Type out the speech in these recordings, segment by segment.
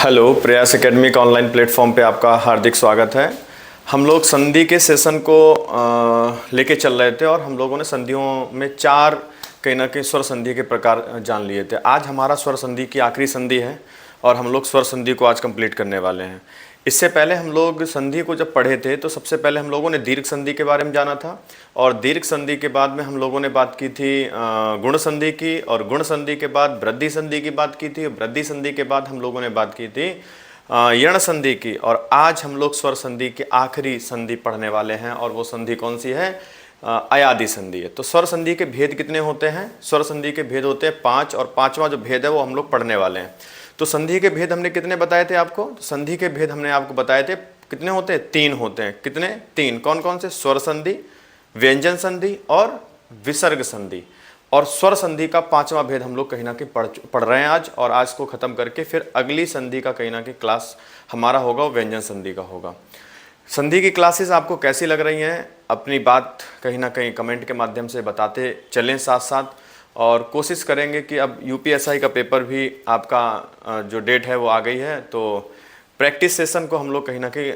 Hello, प्रयास academy का online platform पे आपका हार्दिक स्वागत है। हम लोग संधि के सेशन को लेके चल रहे थे और हम लोगों ने संधियों में चार कहीं ना कहीं स्वर संधि के प्रकार जान लिए थे। आज हमारा स्वर संधि की आखिरी संधि है और हम लोग स्वर संधि को आज कंप्लीट करने वाले हैं। इससे पहले हम लोग संधि को जब पढ़े थे तो सबसे पहले हम लोगों ने दीर्घ संधि के बारे में जाना था और दीर्घ संधि के बाद में हम लोगों ने बात की थी गुण संधि की, और गुण संधि के बाद वृद्धि संधि की बात की थी, वृद्धि संधि के बाद हम लोगों ने बात की थी यण संधि की, और आज हम लोग स्वर संधि की आखिरी संधि पढ़ने वाले हैं और वो संधि कौन सी है? अयादि संधि है। तो स्वर संधि के भेद कितने होते हैं? स्वर संधि के भेद होते हैं 5 और पांचवा जो भेद है वो हम लोग पढ़ने वाले हैं। तो संधि के भेद हमने कितने बताए थे आपको? तो संधि के भेद हमने आपको बताए थे कितने होते हैं? 3 होते हैं। कितने? 3। कौन कौन से? स्वर संधि, व्यंजन संधि और विसर्ग संधि। और स्वर संधि का 5वां भेद हम लोग कहीं ना कहीं पढ़ रहे हैं आज, और आज को खत्म करके फिर अगली संधि का कहीं ना कहीं क्लास हमारा होगा वो व्यंजन संधि का होगा। संधि की क्लासेस आपको कैसी लग रही हैं? अपनी बात कहीं ना कहीं कमेंट के माध्यम से बताते चलें साथ साथ, और कोशिश करेंगे कि अब यूपीएसआई का पेपर भी आपका जो डेट है वो आ गई है, तो प्रैक्टिस सेशन को हम लोग कहीं ना कहीं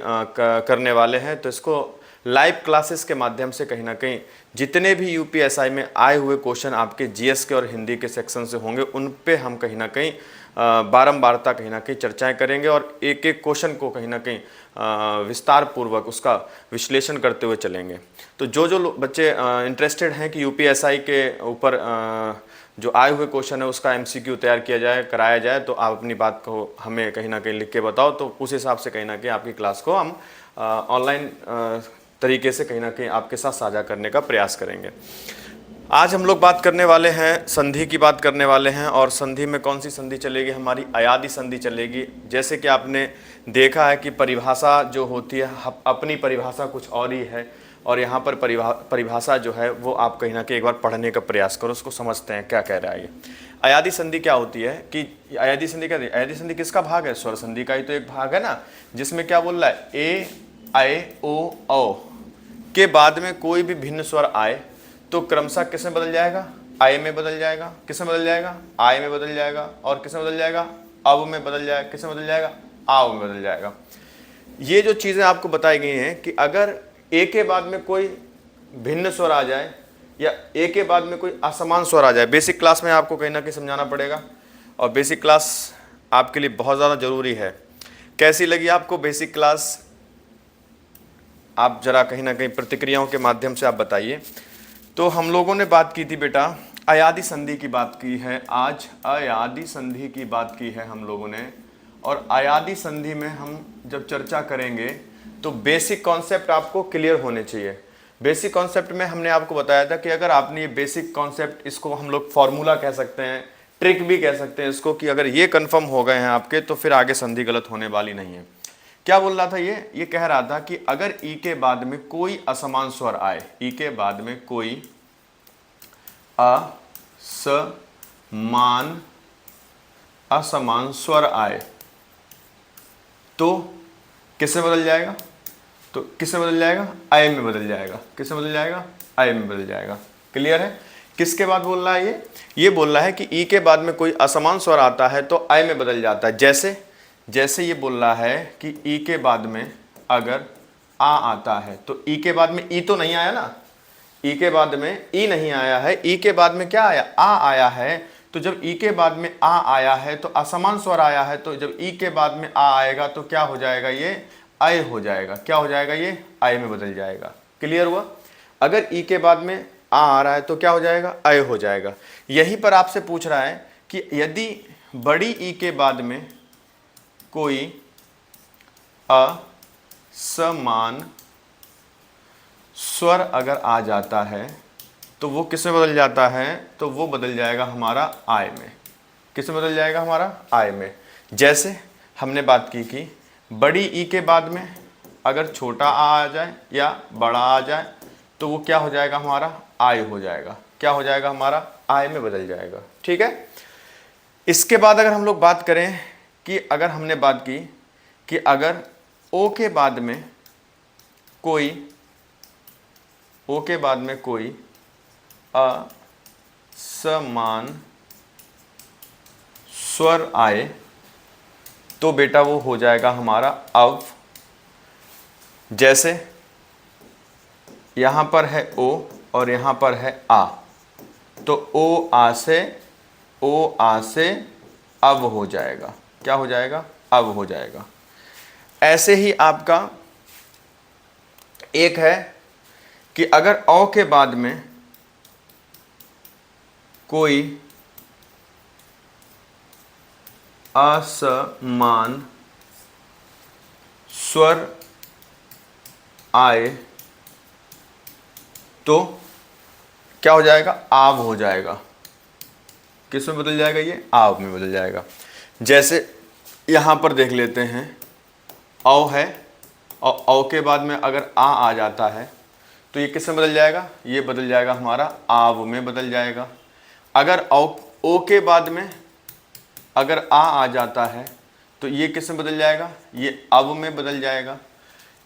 करने वाले हैं। तो इसको लाइव क्लासेस के माध्यम से कहीं ना कहीं जितने भी यूपीएसआई में आए हुए क्वेश्चन आपके जीएस के और हिंदी के सेक्शन से होंगे उन पे हम कहीं ना कहीं बारंबारता कहीं ना कहीं चर्चाएं करेंगे और एक एक क्वेश्चन को कहीं ना कहीं विस्तार पूर्वक उसका विश्लेषण करते हुए चलेंगे। तो जो बच्चे इंटरेस्टेड हैं कि यूपीएसआई के ऊपर जो आए हुए क्वेश्चन है उसका एमसीक्यू तैयार किया जाए, कराया जाए, तो आप अपनी बात को हमें कहीं ना कहीं लिख के बताओ, तो उस हिसाब से कहीं ना कहीं आपकी क्लास को हम ऑनलाइन तरीके से कहीं ना कहीं आपके साथ साझा करने का प्रयास करेंगे। आज हम लोग बात करने वाले हैं, संधि की बात करने वाले हैं, और संधि में कौन सी संधि चलेगी? हमारी अयादि संधि चलेगी। जैसे कि आपने देखा है कि परिभाषा जो होती है अपनी परिभाषा कुछ और ही है, और यहाँ पर परिभाषा जो है वो आप कहीं ना कहीं एक बार पढ़ने का प्रयास करो, उसको समझते हैं क्या कह रहा है ये। अयादि संधि क्या होती है कि अयादि संधि क्या? अयादि संधि किसका भाग है? स्वर संधि का ही तो एक भाग है ना, जिसमें क्या बोल रहा है? ए, ऐ, ओ, औ के बाद में कोई भी भिन्न स्वर आए तो क्रमशः किस में बदल जाएगा? आय में बदल जाएगा। किस में बदल जाएगा? आय में बदल जाएगा। और किस में बदल जाएगा? अब में बदल जाएगा। किस में बदल जाएगा? आव में बदल जाएगा। ये जो चीजें आपको बताई गई हैं कि अगर ए के बाद में कोई भिन्न स्वर आ जाए या ए के बाद में कोई असमान स्वर आ जाए, बेसिक क्लास में आपको कहीं ना कहीं समझाना पड़ेगा, और बेसिक क्लास आपके लिए बहुत ज़्यादा जरूरी है। कैसी लगी आपको बेसिक क्लास? आप जरा कहीं ना कहीं प्रतिक्रियाओं के माध्यम से आप बताइए। तो हम लोगों ने बात की थी बेटा, अयादि संधि की बात की है आज, अयादि संधि की बात की है हम लोगों ने। और अयादि संधि में हम जब चर्चा करेंगे तो बेसिक कॉन्सेप्ट आपको क्लियर होने चाहिए। बेसिक कॉन्सेप्ट में हमने आपको बताया था कि अगर आपने ये बेसिक कॉन्सेप्ट, इसको हम लोग फॉर्मूला कह सकते हैं, ट्रिक भी कह सकते हैं इसको, कि अगर ये कंफर्म हो गए हैं आपके तो फिर आगे संधि गलत होने वाली नहीं है। क्या बोल रहा था ये कह रहा था कि अगर ई के बाद में कोई असमान स्वर आए, ई के बाद में कोई असमान स्वर आए तो किससे बदल जाएगा? तो किससे बदल जाएगा? आय में बदल जाएगा। किससे बदल जाएगा? आय में बदल जाएगा। क्लियर है? किसके बाद बोल रहा है ये बोल रहा है कि ई के बाद में कोई असमान स्वर आता है तो आय में बदल जाता है। जैसे ये बोल रहा है कि ई के बाद में अगर आ आता है तो ई के बाद में ई तो नहीं आया ना, ई के बाद में ई नहीं आया है, ई के बाद में क्या आया? आ आया है। तो जब ई के बाद में आ आया है तो असमान स्वर आया है, तो जब ई के बाद में आ आएगा तो क्या हो जाएगा? ये आय हो जाएगा। क्या हो जाएगा? ये आय में बदल जाएगा। क्लियर हुआ? अगर ई के बाद में आ रहा है तो क्या हो जाएगा? आय हो जाएगा। यहीं पर आपसे पूछ रहा है कि यदि बड़ी ई के बाद में कोई असमान स्वर अगर आ जाता है तो वो किस में बदल जाता है? तो वो बदल जाएगा हमारा आय में। किस में बदल जाएगा? हमारा आय में। जैसे हमने बात की कि बड़ी ई के बाद में अगर छोटा आ जाए या बड़ा आ जाए तो वो क्या हो जाएगा? हमारा आय हो जाएगा। क्या हो जाएगा? हमारा आय में बदल जाएगा। ठीक है? इसके बाद अगर हम लोग बात करें कि अगर हमने बात की कि अगर ओ के बाद में कोई असमान स्वर आए तो बेटा वो हो जाएगा हमारा अव। जैसे यहां पर है ओ और यहां पर है आ, तो ओ आ से अव हो जाएगा। क्या हो जाएगा? अव हो जाएगा। ऐसे ही आपका एक है कि अगर औ के बाद में कोई असमान स्वर आए तो क्या हो जाएगा? आव हो जाएगा। किस में बदल जाएगा? ये आव में बदल जाएगा। जैसे यहां पर देख लेते हैं, औ है और औ के बाद में अगर आ जाता है तो ये किस में बदल जाएगा? ये बदल जाएगा हमारा आव में बदल जाएगा। अगर ओ के बाद में अगर आ जाता है तो ये किस में बदल जाएगा? ये अव में बदल जाएगा।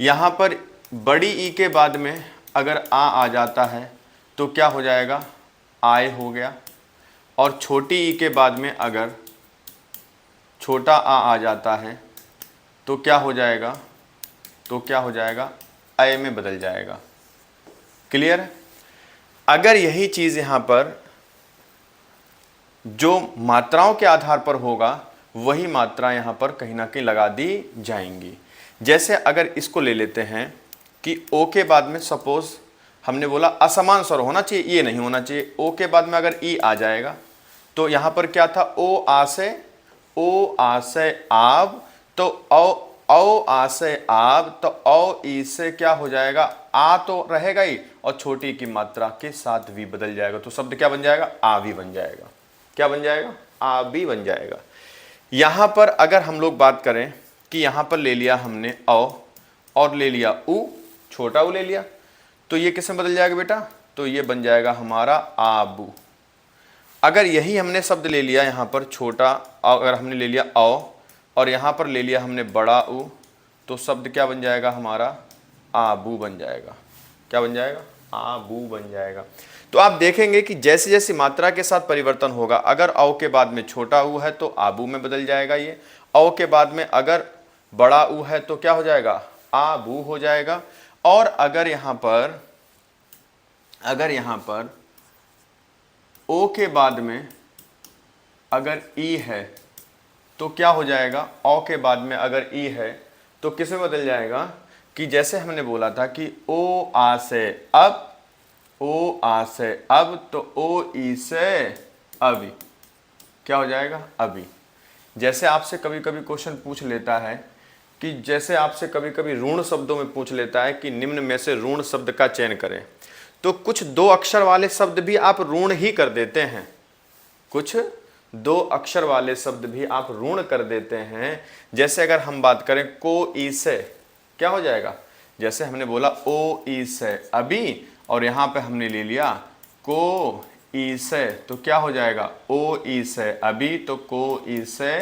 यहाँ पर बड़ी ई के बाद में अगर आ जाता है तो क्या हो जाएगा? आय हो गया। और छोटी ई के बाद में अगर छोटा आ जाता है तो क्या हो जाएगा? तो क्या हो जाएगा? अय में बदल जाएगा। क्लियर है? अगर यही चीज़ यहाँ पर जो मात्राओं के आधार पर होगा वही मात्रा यहाँ पर कहीं ना कहीं लगा दी जाएंगी। जैसे अगर इसको ले लेते हैं कि ओ के बाद में सपोज हमने बोला असमान स्वर होना चाहिए, ये नहीं होना चाहिए। ओ के बाद में अगर ई आ जाएगा तो यहाँ पर क्या था? ओ आ से आव, तो औ आ से आव, तो औ ई से क्या हो जाएगा? आ तो रहेगा ही और छोटी की मात्रा के साथ भी बदल जाएगा। तो शब्द क्या बन जाएगा? आ भी बन जाएगा। क्या बन जाएगा? आ भी बन जाएगा। यहां पर अगर हम लोग बात करें कि यहां पर ले लिया हमने औ और ले लिया उ, छोटा उ ले लिया, तो ये किस में बदल जाएगा बेटा? तो ये बन जाएगा हमारा आबू। अगर यही हमने शब्द ले लिया यहां पर छोटा, अगर हमने ले लिया औ और यहां पर ले लिया हमने बड़ा उ, तो शब्द क्या बन जाएगा हमारा? आबू बन जाएगा। क्या बन जाएगा? आबू बन जाएगा। तो आप देखेंगे कि जैसे जैसे मात्रा के साथ परिवर्तन होगा, अगर औ के बाद में छोटा उ है तो आबू में बदल जाएगा। ये औ के बाद में अगर बड़ा उ है तो क्या हो जाएगा? आबू हो जाएगा। और अगर यहां पर ओ के बाद में अगर ई है तो क्या हो जाएगा? औ के बाद में अगर ई है तो किस में बदल जाएगा? कि जैसे हमने बोला था कि ओ आ से अब, ओ आ से अब, तो ओ ई से अभी। क्या हो जाएगा? अभी। जैसे आपसे कभी कभी क्वेश्चन पूछ लेता है कि जैसे आपसे कभी कभी ऋण शब्दों में पूछ लेता है कि निम्न में से ऋण शब्द का चयन करें, तो कुछ दो अक्षर वाले शब्द भी आप ऋण ही कर देते हैं। कुछ दो अक्षर वाले शब्द भी आप ऋण कर देते हैं। जैसे अगर हम बात करें को ई से, क्या हो जाएगा? जैसे हमने बोला ओ ई से अभी और यहां पे हमने ले लिया को ई से, तो क्या हो जाएगा? ओ ई से अभी, तो को ई से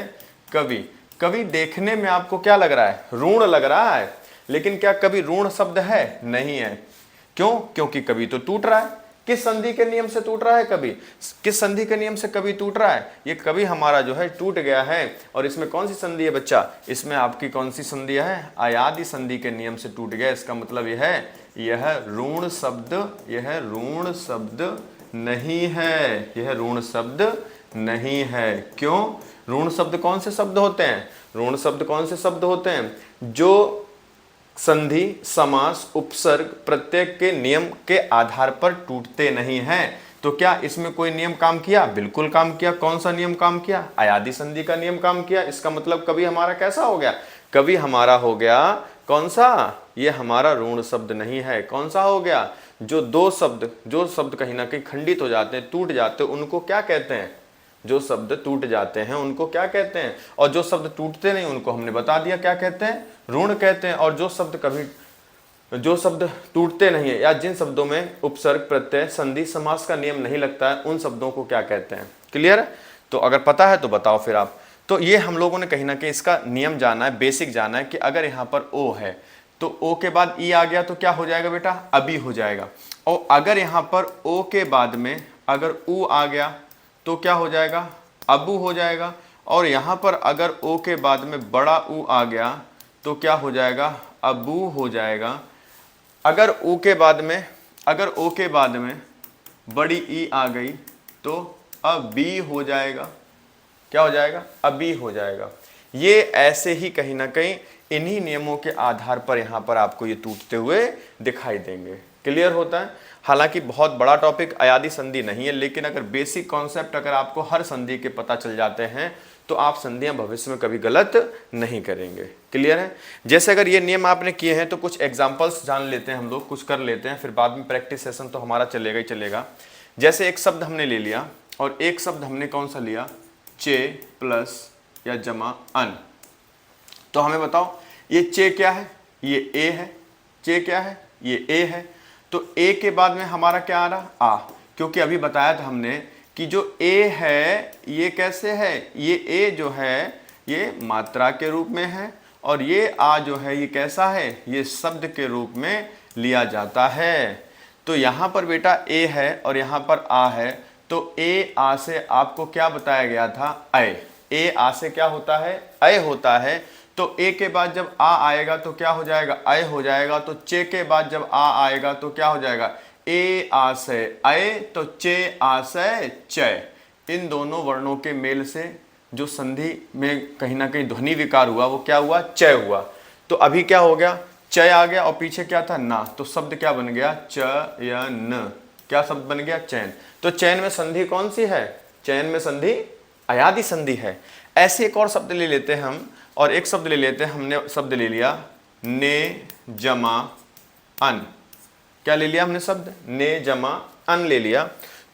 कभी। कभी देखने में आपको क्या लग रहा है? ऋण लग रहा है, लेकिन क्या कभी ऋण शब्द है? नहीं है। क्यों? क्योंकि कभी तो टूट रहा है। किस संधि के नियम से टूट रहा है? कभी किस संधि के नियम से कभी टूट रहा है? ये कभी हमारा जो है टूट गया है। और इसमें कौन सी संधि है बच्चा? इसमें आपकी कौन सी संधि है? अयादि संधि के नियम से टूट गया। इसका मतलब यह है यह ऋण शब्द नहीं है। यह ऋण शब्द नहीं है। क्यों? ऋण शब्द कौन से शब्द होते हैं? ऋण शब्द कौन से शब्द होते हैं? जो संधि, समास, उपसर्ग, प्रत्यय के नियम के आधार पर टूटते नहीं हैं। तो क्या इसमें कोई नियम काम किया? बिल्कुल काम किया। कौन सा नियम काम किया? अयादि संधि का नियम काम किया। इसका मतलब कभी हमारा कैसा हो गया? कभी हमारा हो गया कौन सा? ये हमारा ऋण शब्द नहीं है। कौन सा हो गया? जो शब्द कहीं ना कहीं खंडित हो जाते हैं, टूट जाते हैं, उनको क्या कहते हैं? जो शब्द टूट जाते हैं उनको क्या कहते हैं? और जो शब्द टूटते नहीं उनको हमने बता दिया क्या कहते हैं? ऋण कहते हैं। और जो शब्द टूटते नहीं है या जिन शब्दों में उपसर्ग, प्रत्यय, संधि, समास का नियम नहीं लगता है, उन शब्दों को क्या कहते हैं? क्लियर है? तो अगर पता है तो बताओ फिर आप। तो ये हम लोगों ने कहीं ना कहीं इसका नियम जाना है, बेसिक जाना है कि अगर यहाँ पर ओ है तो ओ के बाद ई आ गया तो क्या हो जाएगा बेटा? अभी हो जाएगा। और अगर यहाँ पर ओ के बाद में अगर ऊ आ गया तो क्या हो जाएगा? अबू हो जाएगा। और यहाँ पर अगर ओ के बाद में बड़ा ऊ आ गया तो क्या हो जाएगा, अबू हो जाएगा। अगर ओ के बाद में बड़ी ई आ गई तो अबी हो जाएगा। क्या हो जाएगा, अबी हो जाएगा। ये ऐसे ही कहीं ना कहीं इन्हीं नियमों के आधार पर यहाँ पर आपको ये टूटते हुए दिखाई देंगे। क्लियर होता है। हालांकि बहुत बड़ा टॉपिक अयादी संधि नहीं है, लेकिन अगर बेसिक कॉन्सेप्ट अगर आपको हर संधि के पता चल जाते हैं तो आप संधियां भविष्य में कभी गलत नहीं करेंगे। क्लियर है। जैसे अगर ये नियम आपने किए हैं तो कुछ एग्जाम्पल्स जान लेते हैं हम लोग, कुछ कर लेते हैं, फिर बाद में प्रैक्टिस सेशन तो हमारा चलेगा ही चलेगा। जैसे एक शब्द हमने ले लिया और एक शब्द हमने कौन सा लिया, चे प्लस या जमा अन। तो हमें बताओ ये चे क्या है, ये ए है, चे क्या है, ये ए है। तो ए के बाद में हमारा क्या आ रहा, आ, क्योंकि अभी बताया था हमने कि जो ए है ये कैसे है, ये ए जो है ये मात्रा के रूप में है और ये आ जो है ये कैसा है, ये शब्द के रूप में लिया जाता है। तो यहाँ पर बेटा ए है और यहाँ पर आ है, तो ए आ से आपको क्या बताया गया था, अय। ए आ से क्या होता है, अय होता है। तो ए के बाद जब आ आएगा तो क्या हो जाएगा, अय हो जाएगा। तो चे के बाद जब आ आएगा तो क्या हो जाएगा, ए आ से अय, तो चे आ से चय। इन दोनों वर्णों के मेल से जो संधि में कहीं ना कहीं ध्वनि विकार हुआ वो क्या हुआ, चय हुआ। तो अभी क्या हो गया, चय आ गया और पीछे क्या था, ना। तो शब्द क्या बन गया, चयन। क्या शब्द बन गया, चयन। तो चयन में संधि कौन सी है, चयन में संधि अयादी संधि है। ऐसे एक और शब्द ले लेते हैं हम, और एक शब्द ले लेते हैं, हमने शब्द ले लिया ने जमा अन। क्या ले लिया हमने शब्द, ने जमा अन ले लिया।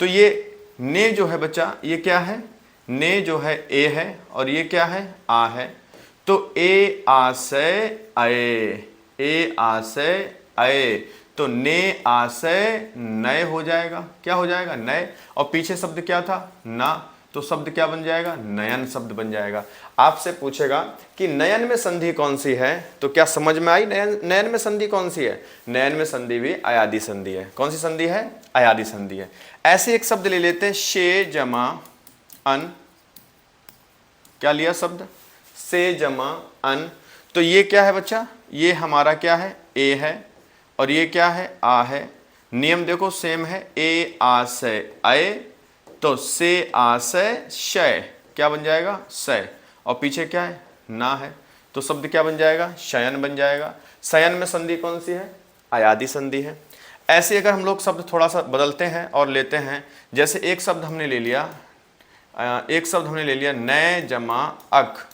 तो ये ने जो है बच्चा ये क्या है, ने जो है ए है और ये क्या है, आ है। तो ए आ से अये, ए आ से अये, तो ने आ से नए हो जाएगा। क्या हो जाएगा, नए। और पीछे शब्द क्या था, ना। तो शब्द क्या बन जाएगा, नयन शब्द बन जाएगा। आपसे पूछेगा कि नयन में संधि कौन सी है, तो क्या समझ में आई, नयन में संधि कौन सी है, नयन में संधि भी अयादी संधि है। कौन सी संधि है, अयादी संधि है। ऐसे एक शब्द ले लेते हैं, शे जमा अन। क्या लिया शब्द, से जमा अन। तो ये क्या है बच्चा, ये हमारा क्या है, ए है और ये क्या है, आ है। नियम देखो सेम है, ए आ से अय, तो से आ से शय। क्या बन जाएगा, शय। और पीछे क्या है, ना है। तो शब्द क्या बन जाएगा, शयन बन जाएगा। शयन में संधि कौन सी है, अयादी संधि है। ऐसे अगर हम लोग शब्द थोड़ा सा बदलते हैं और लेते हैं, जैसे एक शब्द हमने ले लिया, नए जमा अक।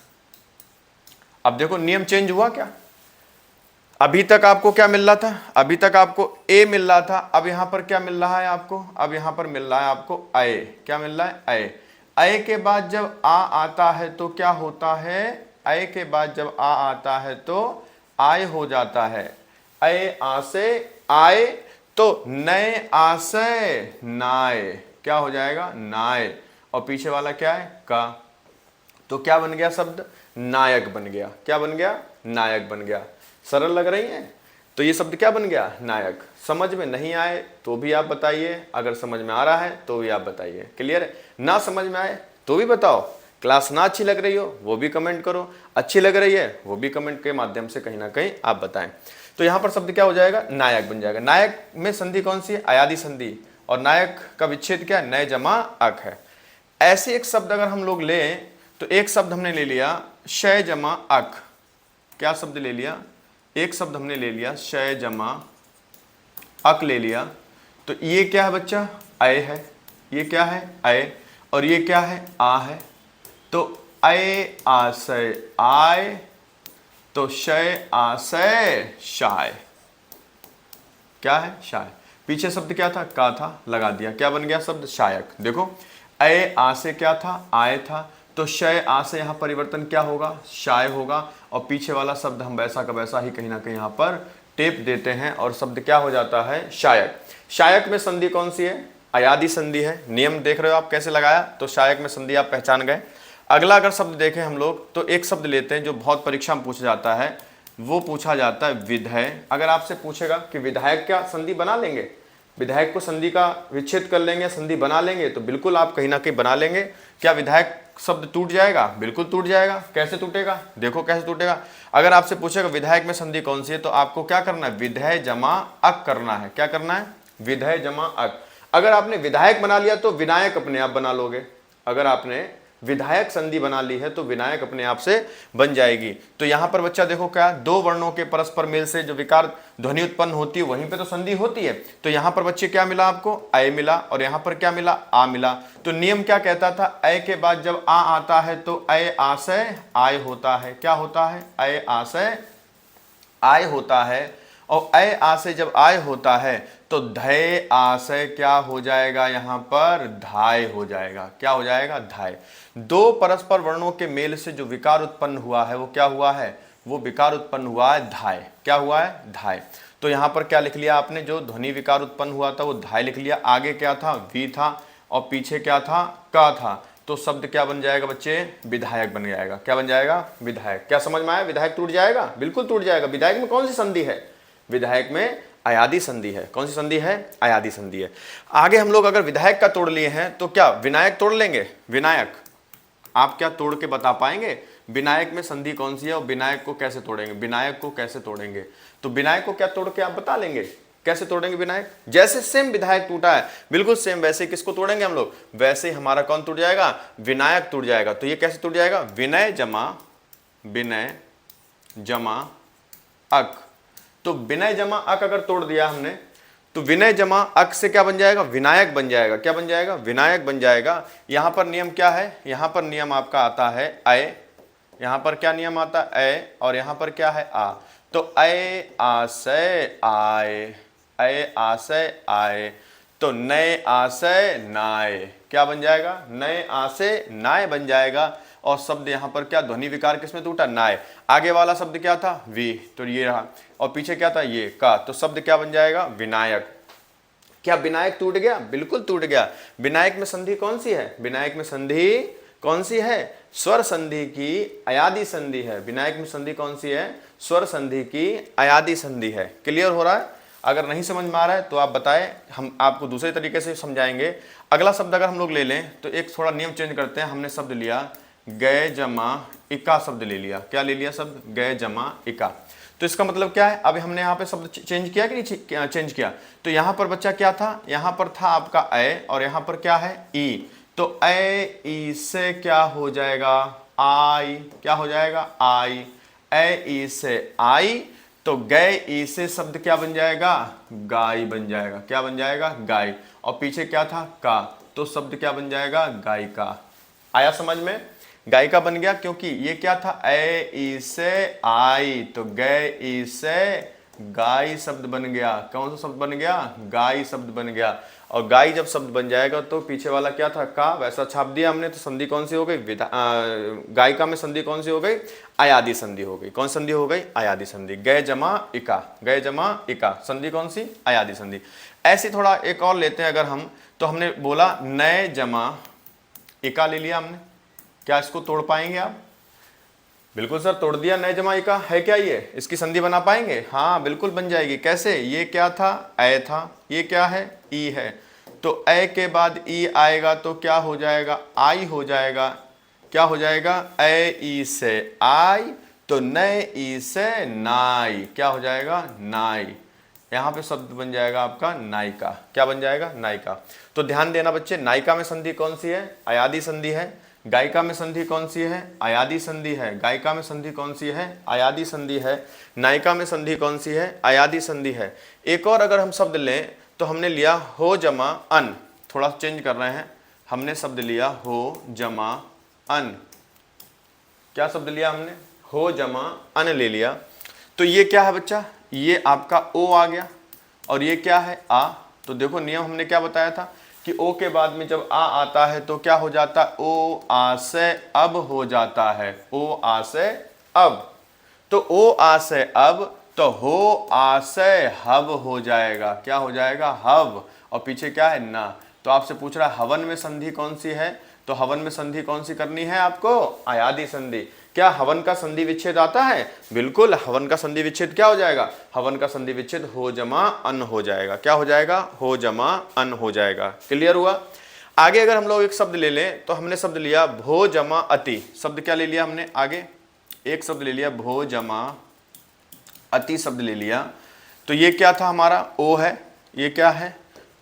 अब देखो नियम चेंज हुआ क्या, अभी तक आपको क्या मिल रहा था, अभी तक आपको ए मिल रहा था, अब यहां पर क्या मिल रहा है आपको, अब यहां पर मिल रहा है आपको अय। क्या मिल रहा है, अय। अय के बाद जब आ आता है तो क्या होता है, अय के बाद जब आ आता है तो आय हो जाता है। अय आ से आय, तो नए आ से नाय। क्या हो जाएगा, नाय। और पीछे वाला क्या है, का। तो क्या बन गया शब्द, नायक बन गया। क्या बन गया, नायक बन गया। सरल लग रही है। तो ये शब्द क्या बन गया, नायक। समझ में नहीं आए तो भी आप बताइए, अगर समझ में आ रहा है तो भी आप बताइए। क्लियर है। ना समझ में आए तो भी बताओ, क्लास ना अच्छी लग रही हो वो भी कमेंट करो, अच्छी लग रही है वो भी कमेंट के माध्यम से कहीं ना कहीं आप बताएं। तो यहाँ पर शब्द क्या हो जाएगा, नायक बन जाएगा। नायक में संधि कौन सी है, अयादी संधि, और नायक का विच्छेद क्या है, नए जमा अक है। ऐसे एक शब्द अगर हम लोग लें तो एक शब्द हमने ले लिया शय जमा अक। क्या शब्द ले लिया, एक शब्द हमने ले लिया शय जमा अक ले लिया। तो ये क्या है बच्चा, अय है। ये क्या है, अय। और ये क्या है, आ है। तो अय आ से आय, तो शय आ से शाय। क्या है, शाय। पीछे शब्द क्या था, का था, लगा दिया। क्या बन गया शब्द, शायक। देखो अय आ से क्या था, आय था, तो शय आ से यहाँ परिवर्तन क्या होगा, शाय होगा। और पीछे वाला शब्द हम वैसा का वैसा ही कहीं ना कहीं यहाँ पर टेप देते हैं और शब्द क्या हो जाता है, शायक। शायक में संधि कौन सी है, अयादी संधि है। नियम देख रहे हो आप कैसे लगाया, तो शायक में संधि आप पहचान गए। अगला अगर शब्द देखें हम लोग तो एक शब्द लेते हैं जो बहुत परीक्षा में पूछा जाता है, वो पूछा जाता है विधेय। अगर आपसे पूछेगा कि विधायक क्या संधि बना लेंगे, विधायक को संधि का विच्छेद कर लेंगे, संधि बना लेंगे, तो बिल्कुल आप कहीं ना कहीं बना लेंगे। क्या विधायक शब्द टूट जाएगा, बिल्कुल टूट जाएगा। कैसे टूटेगा, देखो कैसे टूटेगा। अगर आपसे पूछेगा विधायक में संधि कौन सी है, तो आपको क्या करना है, विधेय जमा अक करना है। क्या करना है, विधेय जमा अक। अगर आपने विधायक बना लिया तो विनायक अपने आप बना लोगे। अगर आपने विधायक संधि बना ली है तो विनायक अपने आप से बन जाएगी। तो यहां पर बच्चा देखो क्या, दो वर्णों के परस्पर मेल से जो विकार ध्वनि उत्पन्न होती है वहीं पे तो संधि होती है। तो यहां पर बच्चे क्या मिला आपको, अय मिला, और यहां पर क्या मिला, आ मिला। तो नियम क्या कहता था, अय के बाद जब आ आता है तो अय आशय आय होता है। क्या होता है, अय आशय आय होता है। और अय आशय जब आय होता है तो धय आशय क्या हो जाएगा, यहां पर धाय हो जाएगा। क्या हो जाएगा, धाय। दो परस्पर वर्णों के मेल से जो विकार उत्पन्न हुआ है वो क्या हुआ है, वो विकार उत्पन्न हुआ है धाय। क्या हुआ है, धाय। तो यहां पर क्या लिख लिया आपने, जो ध्वनि विकार उत्पन्न हुआ था वो धाय लिख लिया। आगे क्या था, वी था, और पीछे क्या था, का था। तो शब्द क्या बन जाएगा बच्चे, विधायक बन जाएगा। क्या बन जाएगा, विधायक। क्या समझ में आया, विधायक टूट जाएगा, बिल्कुल टूट जाएगा। विधायक में कौन सी संधि है, विधायक में अयादि संधि है। कौन सी संधि है, अयादि संधि है। आगे हम लोग अगर विधायक का तोड़ लिए हैं तो क्या विनायक तोड़ लेंगे, विनायक। आप क्या तोड़ के बता पाएंगे विनायक में संधि कौन सी है और विनायक को कैसे तोड़ेंगे, विनायक को कैसे तोड़ेंगे। तो विनायक को क्या तोड़ के आप बता लेंगे, कैसे तोड़ेंगे विनायक। जैसे सेम विधायक टूटा है बिल्कुल सेम वैसे किसको तोड़ेंगे हम लोग, वैसे हमारा कौन टूट जाएगा, विनायक टूट जाएगा। तो ये कैसे टूट जाएगा, विनय जमा अक। तो विनय जमा अक अगर तोड़ दिया हमने तो विनय जमा अक से क्या बन जाएगा, विनायक बन जाएगा। क्या बन जाएगा, विनायक बन जाएगा। यहां पर नियम क्या है, यहां पर नियम आपका आता है अय। यहां पर क्या नियम आता है, अय, और यहां पर क्या है, आ। तो अय आशय आय, अय आशय आय। तो नए आशय नाय। क्या बन जाएगा, नए आशय नाय बन जाएगा। और शब्द यहां पर क्या, ध्वनि विकार किसमें टूटा, नाय। आगे वाला शब्द क्या था, वी, तो ये रहा। और पीछे क्या था, ये, का। तो शब्द क्या बन जाएगा, विनायक। क्या विनायक टूट गया, बिल्कुल टूट गया। विनायक में संधि कौन सी है, विनायक में संधि कौन सी है, स्वर संधि की अयादि संधि है। विनायक में संधि कौन सी है, स्वर संधि की अयादि संधि है। क्लियर हो रहा है। अगर नहीं समझ में आ रहा है तो आप बताएं, हम आपको दूसरे तरीके से समझाएंगे। अगला शब्द अगर हम लोग ले लें तो एक थोड़ा नियम चेंज करते हैं। हमने शब्द लिया गय जमा इका, शब्द ले लिया। क्या ले लिया शब्द, गय जमा इका। तो इसका मतलब क्या है, अभी हमने यहाँ पे शब्द चेंज किया कि नहीं चेंज किया। तो यहाँ पर बच्चा क्या था, यहाँ पर था आपका अय, और यहाँ पर क्या है, ई। तो अय ई से क्या हो जाएगा, आई। क्या हो जाएगा, आई। अय ई से आई। तो गय ई से शब्द क्या बन जाएगा, गाय बन जाएगा। क्या बन जाएगा, गाय। और पीछे क्या था, का। तो शब्द क्या बन जाएगा, गायिका। आया समझ में, गायिका बन गया। क्योंकि ये क्या था, अय ई से आई, तो गय ई से गाय शब्द बन गया। कौन सा शब्द बन गया, गाय शब्द बन गया। और गाय जब शब्द बन जाएगा तो पीछे वाला क्या था, का, वैसा छाप दिया हमने। तो संधि कौन सी हो गई, गायिका में संधि कौन सी हो गई, अयादि संधि हो गई। कौन संधि हो गई, अयादि संधि। गय जमा इका, गय जमा इका, संधि कौन सी, अयादि संधि। ऐसी थोड़ा एक और लेते हैं अगर हम, तो हमने बोला नय जमा इका ले लिया हमने। क्या इसको तोड़ पाएंगे आप, बिल्कुल सर तोड़ दिया। नय जमा इका है क्या, ये इसकी संधि बना पाएंगे, हाँ बिल्कुल बन जाएगी। कैसे, ये क्या था, अय था, ये क्या है, ई है। तो अय के बाद ई आएगा तो क्या हो जाएगा, आई हो जाएगा। क्या हो जाएगा, अय ई से आई, तो नय ई से नाई। क्या हो जाएगा, नाई। यहां पे शब्द बन जाएगा आपका नायिका। क्या बन जाएगा, नायिका। तो ध्यान देना बच्चे, नायिका में संधि कौन सी है, अयादि संधि है। गायिका में संधि कौन सी है, अयादि संधि है। गायिका में संधि कौन सी है, अयादि संधि है। नायिका में संधि कौन सी है, अयादि संधि है। एक और अगर हम शब्द लें तो हमने लिया हो जमा अन। थोड़ा चेंज कर रहे हैं, हमने शब्द लिया हो जमा अन। क्या शब्द लिया हमने, हो जमा अन ले लिया। तो ये क्या है बच्चा, ये आपका ओ आ गया, और ये क्या है, आ। तो देखो नियम हमने क्या बताया था कि ओ के बाद में जब आ आता है तो क्या हो जाता है, ओ आ से अब हो जाता है। ओ आ से अब, तो ओ आ से अब, तो हो आ से हब हो जाएगा। क्या हो जाएगा, हब। और पीछे क्या है, ना। तो आपसे पूछ रहा है हवन में संधि कौन सी है, तो हवन में संधि कौन सी करनी है आपको, अयादि संधि। क्या हवन का संधि विच्छेद आता है, बिल्कुल। हवन का संधि विच्छेद क्या हो जाएगा, हवन का संधि विच्छेद हो जमा अन हो जाएगा। क्या हो जाएगा, हो जमा अन हो जाएगा। क्लियर हुआ। आगे अगर हम लोग एक शब्द ले लें तो हमने शब्द लिया भो जमा अति। शब्द क्या ले लिया हमने? आगे एक शब्द ले लिया भो जमा अति शब्द ले लिया। तो ये क्या था हमारा? ओ है। ये क्या है?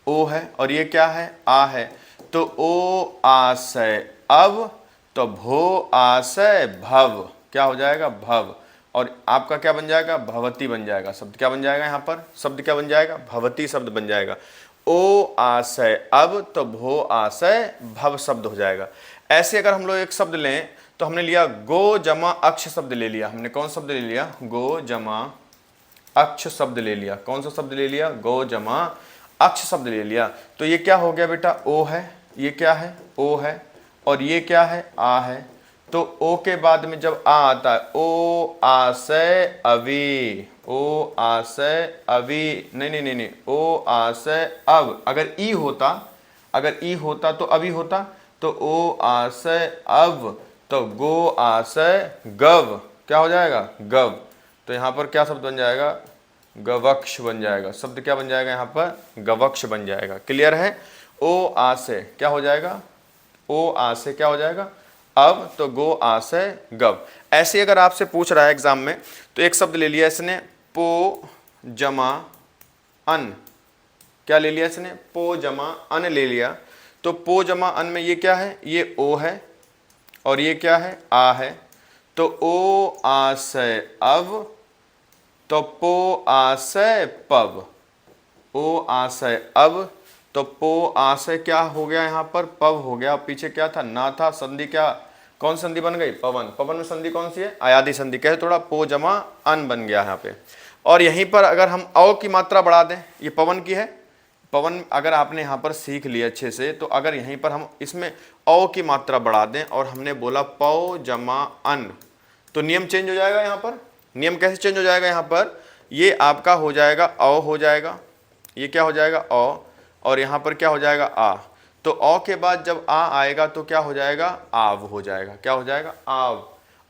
ओ है। और ये क्या है? आ है। तो ओ आशय अब, तो भो आशय भव, क्या हो जाएगा? भव। और आपका क्या बन जाएगा? भवती बन जाएगा। शब्द क्या बन जाएगा यहाँ पर? शब्द क्या बन जाएगा? भवती शब्द बन जाएगा। ओ आशय अब, तो भो आशय भव शब्द हो जाएगा। ऐसे अगर हम लोग एक शब्द लें तो हमने लिया गो जमा अक्ष शब्द ले लिया। हमने कौन शब्द ले लिया? गो जमा अक्ष शब्द ले लिया। कौन सा शब्द ले लिया? गो जमा अक्ष शब्द ले लिया। तो ये क्या हो गया बेटा? ओ है। ये क्या है? ओ है। और ये क्या है? आ है। तो ओ के बाद में जब आ आता है, ओ आशय अवि, ओ आशय अवि, नहीं नहीं नहीं नहीं, ओ आशय अब। अगर ई होता, अगर ई होता तो अभी होता। तो ओ आशय अब, तो गो आशय गव, क्या हो जाएगा? गव। तो यहाँ पर क्या शब्द बन जाएगा? गवक्ष बन जाएगा। शब्द क्या बन जाएगा यहाँ पर? गवक्ष बन जाएगा। क्लियर है? ओ आशय क्या हो जाएगा? ओ आशय क्या हो जाएगा? अब, तो गो आशय गव। ऐसे अगर आपसे पूछ रहा है एग्जाम में तो एक शब्द ले लिया इसने पो जमा अन। क्या ले लिया इसने? पो जमा अन ले लिया। तो पो जमा अन में ये क्या है? ये ओ है। और ये क्या है? आ है। तो ओ आशय अव, तो पो आशय पव। ओ आशय अब, तो पो आशय क्या हो गया यहाँ पर? पव हो गया। पीछे क्या था? ना था। संधि क्या, कौन संधि बन गई? पवन। पवन में संधि कौन सी है? अयादि संधि। कैसे? थोड़ा पो जमा अन बन गया यहाँ पे। और यहीं पर अगर हम औ की मात्रा बढ़ा दें, ये पवन की है। पवन अगर आपने यहाँ पर सीख लिया अच्छे से, तो अगर यहीं पर हम इसमें औ की मात्रा बढ़ा दें और हमने बोला पौ जमा अन, तो नियम चेंज हो जाएगा। यहाँ पर नियम कैसे चेंज हो जाएगा? यहाँ पर ये आपका हो जाएगा औ हो जाएगा। ये क्या हो जाएगा? औ। और यहाँ पर क्या हो जाएगा? आ। तो औ के बाद जब आ आएगा तो क्या हो जाएगा? आव हो जाएगा। क्या हो जाएगा? आव।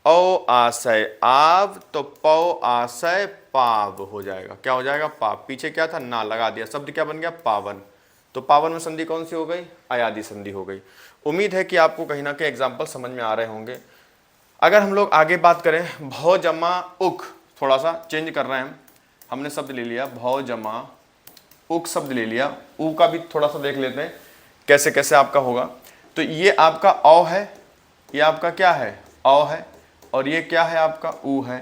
औ आशय आव, तो पौ आशय पाव हो जाएगा। क्या हो जाएगा? पाव। पीछे क्या था? ना लगा दिया। शब्द क्या बन गया? पावन। तो पावन में संधि कौन सी हो गई? अयादि संधि हो गई। उम्मीद है कि आपको कहीं ना कहीं एग्जाम्पल समझ में आ रहे होंगे। अगर हम लोग आगे बात करें, भौ जमा उक, थोड़ा सा चेंज कर रहे हैं हम। हमने शब्द ले लिया भौ जमा उक शब्द ले लिया। ऊ का भी थोड़ा सा देख लेते हैं कैसे कैसे आपका होगा। तो ये आपका औ है। ये आपका क्या है? औ है। और ये क्या है? आपका ऊ है।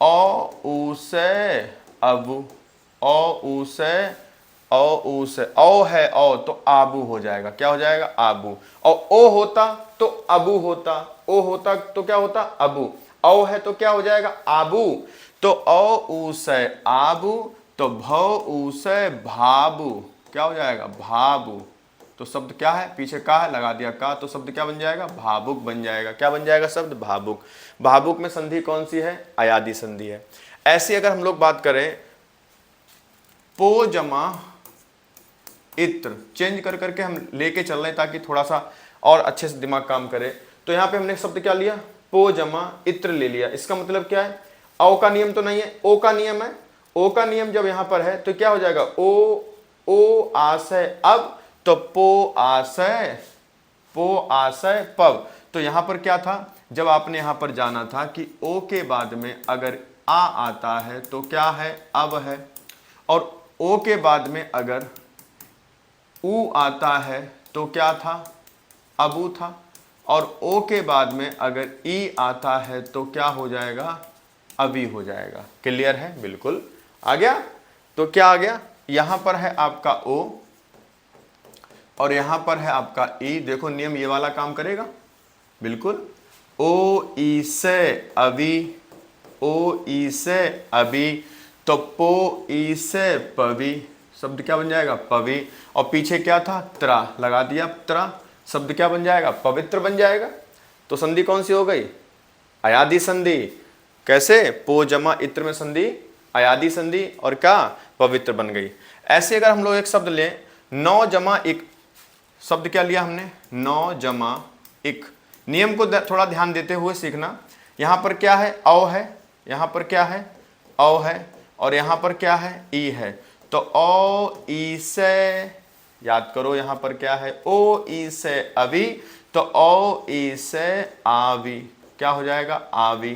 औ ऊ से अबू, औ ऊ से, औ ऊ से, औ है औ, तो आबू हो जाएगा। क्या हो जाएगा? आबू। और ओ होता तो अबू होता। ओ होता तो क्या होता? अबू। औ है तो क्या हो जाएगा? आबू। तो औ ऊ से आबू, तो भौ ऊ से भाबू, क्या हो जाएगा? भाबू। तो शब्द क्या है? पीछे का है, लगा दिया का, तो शब्द क्या बन जाएगा? भावुक बन जाएगा। क्या बन जाएगा शब्द? भावुक। भावुक में संधि कौन सी है? अयादि संधि है। ऐसी अगर हम लोग बात करें, पो जमा इत्र, चेंज कर करके हम लेके चल रहे हैं ताकि थोड़ा सा और अच्छे से दिमाग काम करे। तो यहाँ पे हमने शब्द क्या लिया? पो जमा इत्र ले लिया। इसका मतलब क्या है? औ का नियम तो नहीं है, ओ का नियम है। ओ का नियम जब यहां पर है तो क्या हो जाएगा? ओ, ओ आशय अब, तो पो आशय, पो आशय पव। तो यहां पर क्या था? जब आपने यहां पर जाना था कि ओ के बाद में अगर आ आता है तो क्या है? अब है। और ओ के बाद में अगर ऊ आता है तो क्या था? अबू था। और ओ के बाद में अगर ई आता है तो क्या हो जाएगा? अभी हो जाएगा। क्लियर है? बिल्कुल आ गया। तो क्या आ गया? यहां पर है आपका ओ और यहां पर है आपका ई। देखो नियम ये वाला काम करेगा बिल्कुल। ओ ई से अभी, ओ ई से अभी, तो पो ई से पवी, शब्द क्या बन जाएगा? पवी। और पीछे क्या था? त्रा, लगा दिया त्रा, शब्द क्या बन जाएगा? पवित्र बन जाएगा। तो संधि कौन सी हो गई? अयादि संधि। कैसे? पो जमा इत्र में संधि अयादि संधि और क्या? पवित्र बन गई। ऐसे अगर हम लोग एक शब्द लें, नौ जमा एक, शब्द क्या लिया हमने? नौ जमा एक। नियम को थोड़ा ध्यान देते हुए सीखना। यहां पर क्या है? औ है। यहां पर क्या है? औ है। और यहां पर क्या है? ई है। तो औ ई से याद करो यहाँ पर क्या है, ओ ई से अभी, तो ओ ई से आवी क्या हो जाएगा, आवी।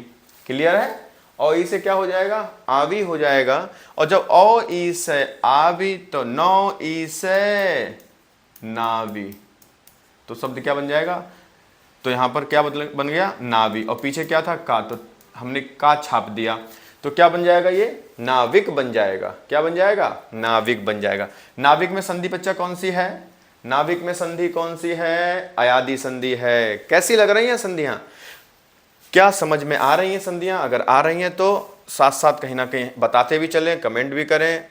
क्लियर है, ओ ई से क्या हो जाएगा, आवी हो जाएगा। और जब ओ ई से आवी तो नो ई से नावी, तो शब्द क्या बन जाएगा, तो यहां पर क्या बन गया, नावी। और पीछे क्या था, का, तो हमने का छाप दिया, तो क्या बन जाएगा, ये नाविक बन जाएगा। क्या बन जाएगा, नाविक बन जाएगा। नाविक में संधि बच्चा कौन सी है, नाविक में संधि कौन सी है, अयादी संधि है। कैसी लग रही है संधियां, क्या समझ में आ रही हैं संधियां? अगर आ रही हैं तो साथ साथ कहीं ना कहीं बताते भी चलें, कमेंट भी करें,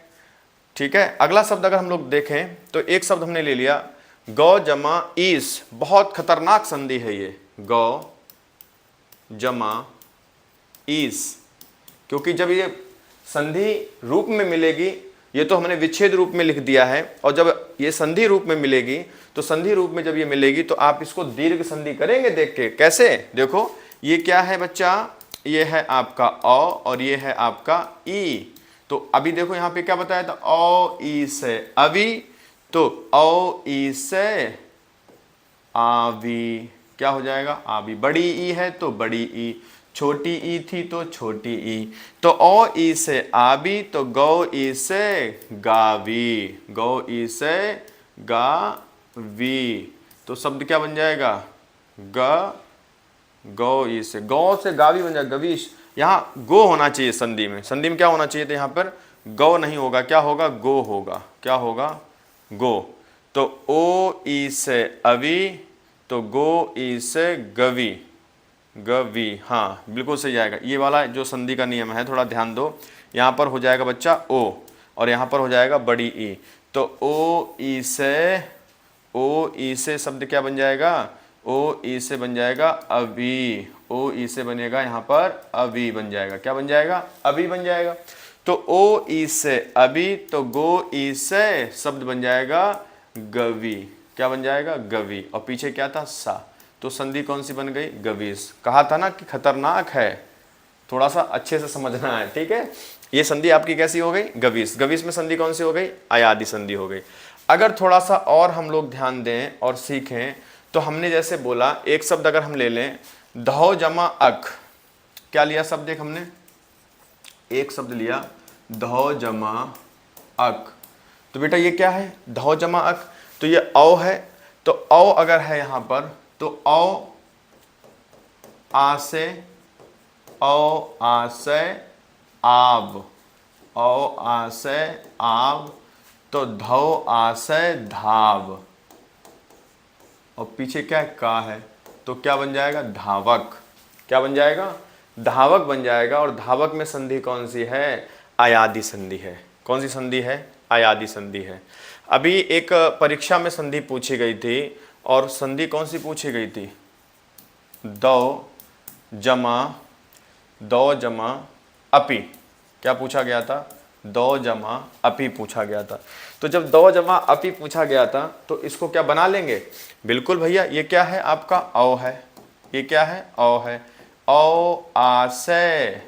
ठीक है। अगला शब्द अगर हम लोग देखें तो एक शब्द हमने ले लिया गौ जमा ईस, बहुत खतरनाक संधि है ये, गौ जमा ईस, क्योंकि जब ये संधि रूप में मिलेगी, ये तो हमने विच्छेद रूप में लिख दिया है, और जब ये संधि रूप में मिलेगी तो संधि रूप में जब ये मिलेगी तो आप इसको दीर्घ संधि करेंगे। देख के कैसे, देखो ये क्या है बच्चा, ये है आपका औ और ये है आपका ई। तो अभी देखो यहाँ पे क्या बताया था, औ ई से अभी, तो औ ई से आवी क्या हो जाएगा, आवी। बड़ी ई है तो बड़ी ई, छोटी ई थी तो छोटी ई, तो ओ ई से आवी, तो गौ ई से गावी, गौ ई से गावी, तो शब्द क्या बन जाएगा, गौ ई से, गौ से गावी बन जाएगा, गवीश। यहाँ गो होना चाहिए संधि में, संधि में क्या होना चाहिए था, यहाँ पर गौ नहीं होगा, क्या होगा, गो होगा। क्या होगा, गो। तो ओ ई से अवी, तो गो ई से गवी, गवी, हाँ बिल्कुल सही जाएगा। ये वाला जो संधि का नियम है थोड़ा ध्यान दो, यहाँ पर हो जाएगा बच्चा ओ, और यहाँ पर हो जाएगा बड़ी ई, तो ओ ई से शब्द क्या बन जाएगा, ओ ई से बन जाएगा अभी, ओ ई से बनेगा यहाँ पर अभी बन जाएगा। क्या बन जाएगा, अभी बन जाएगा। तो ओ ई से अभी, तो गो ई से शब्द बन जाएगा गवी। क्या बन जाएगा, गवी। और पीछे क्या था, सा, तो संधि कौन सी बन गई, गवीस। कहा था ना कि खतरनाक है, थोड़ा सा अच्छे से समझना है, ठीक है। ये संधि आपकी कैसी हो गई, गवीस। गवीस में संधि कौन सी हो गई, अयादी संधि हो गई। अगर थोड़ा सा और हम लोग ध्यान दें और सीखें, तो हमने जैसे बोला एक शब्द अगर हम ले लें, धौ जमा अक, क्या लिया शब्द, एक हमने एक शब्द लिया धौ जमा अक, तो बेटा ये क्या है, धौ जमा अक, तो ये औ है, तो औ अगर है यहां पर, तो औ आ से आव, औ आ से आव, तो धौ आ से धाव, और पीछे क्या है, का है, तो क्या बन जाएगा, धावक। क्या बन जाएगा, धावक बन जाएगा। और धावक में संधि कौन सी है, अयादी संधि है। कौन सी संधि है, अयादी संधि है। अभी एक परीक्षा में संधि पूछी गई थी, और संधि कौन सी पूछी गई थी, दौ जमा अपि, क्या पूछा गया था, दौ जमा अपि पूछा गया था। तो जब दौ जमा अपि पूछा गया था तो इसको क्या बना लेंगे, बिल्कुल भैया, ये क्या है आपका औ है, ये क्या है, औ है, औ आ से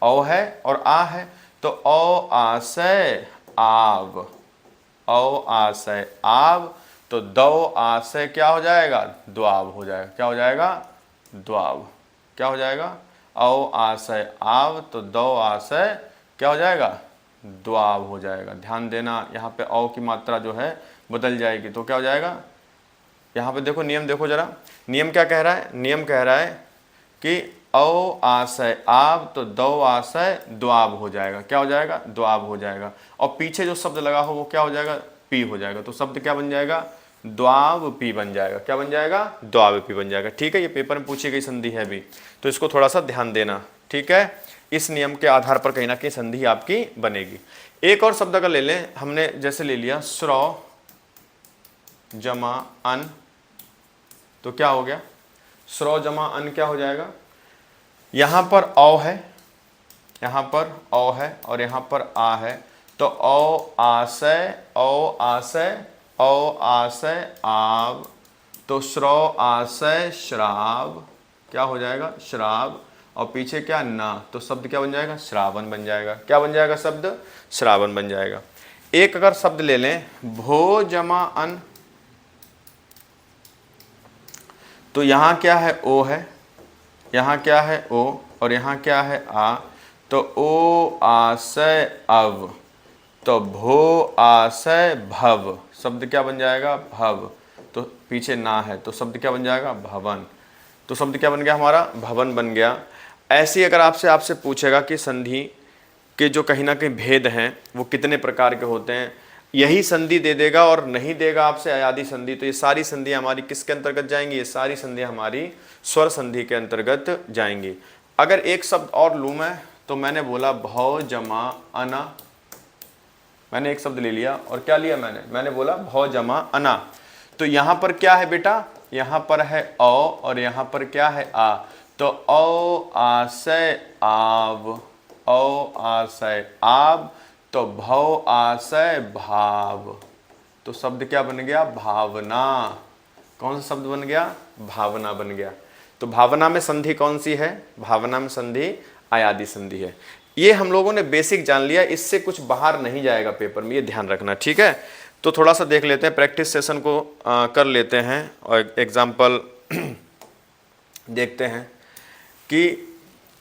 औ है और आ है, तो औ आ से आव, औ आ से आव, तो दौ आ से क्या हो जाएगा, द्वाव हो जाएगा। क्या हो जाएगा, द्वाव। क्या हो जाएगा, औ आ से आव, तो दौ आ से क्या हो जाएगा, द्वाव हो जाएगा। ध्यान देना, यहाँ पे औ की मात्रा जो है बदल जाएगी, तो क्या हो जाएगा, यहाँ पे देखो नियम, देखो जरा नियम क्या कह रहा है, नियम कह रहा है कि औ आ से आव, तो दौ आ से द्वाव हो जाएगा। क्या हो जाएगा, द्वाव हो जाएगा। और पीछे जो शब्द लगा हो वो क्या हो जाएगा, पी हो जाएगा। तो शब्द क्या बन जाएगा, द्वाव पी बन जाएगा। क्या बन जाएगा, द्वाव पी बन जाएगा। ठीक है, ये पेपर में पूछी गई संधि है भी, तो इसको थोड़ा सा ध्यान देना, ठीक है। इस नियम के आधार पर कहीं ना कहीं संधि आपकी बनेगी। एक और शब्द अगर ले लें, हमने जैसे ले लिया श्रौ जमा अन, तो क्या हो गया, श्रौ जमा अन क्या हो जाएगा, यहां पर औ है, यहां पर औ है और यहां पर आ है, तो औ आ से आव, तो श्रौ आ से श्राव, क्या हो जाएगा, श्राव। और पीछे क्या, ना, तो शब्द क्या बन जाएगा, श्रावण बन जाएगा। क्या बन जाएगा शब्द, श्रावण बन जाएगा। एक अगर शब्द ले लें भो जमा अन, तो यहां क्या है ओ है, यहां क्या है ओ, और यहां क्या है आ, तो ओ आशय अव, तो भो आशय भव, शब्द क्या बन जाएगा भव, तो पीछे ना है तो शब्द क्या बन जाएगा भवन, तो शब्द क्या बन गया हमारा भवन बन गया। ऐसे ही अगर आपसे पूछेगा कि संधि के जो कहीं ना कहीं भेद हैं वो कितने प्रकार के होते हैं, यही संधि दे देगा और नहीं देगा आपसे अयादि संधि, तो ये सारी संधि हमारी किसके अंतर्गत जाएंगी, ये सारी संधि हमारी स्वर संधि के अंतर्गत जाएंगी। अगर एक शब्द और लूँ मैं, तो मैंने बोला भौ जमा अना, मैंने एक शब्द ले लिया और क्या लिया मैंने बोला भौ जमा अना, तो यहां पर क्या है बेटा, यहां पर है औ और यहां पर क्या है आ, तो औ आशय आव, औ आशय आव, तो भौ आशय भाव, तो शब्द क्या बन गया भावना, कौन सा शब्द बन गया भावना बन गया। तो भावना में संधि कौन सी है, भावना में संधि अयादि संधि है। ये हम लोगों ने बेसिक जान लिया, इससे कुछ बाहर नहीं जाएगा पेपर में, ये ध्यान रखना, ठीक है। तो थोड़ा सा देख लेते हैं, प्रैक्टिस सेशन को कर लेते हैं और एग्जाम्पल देखते हैं कि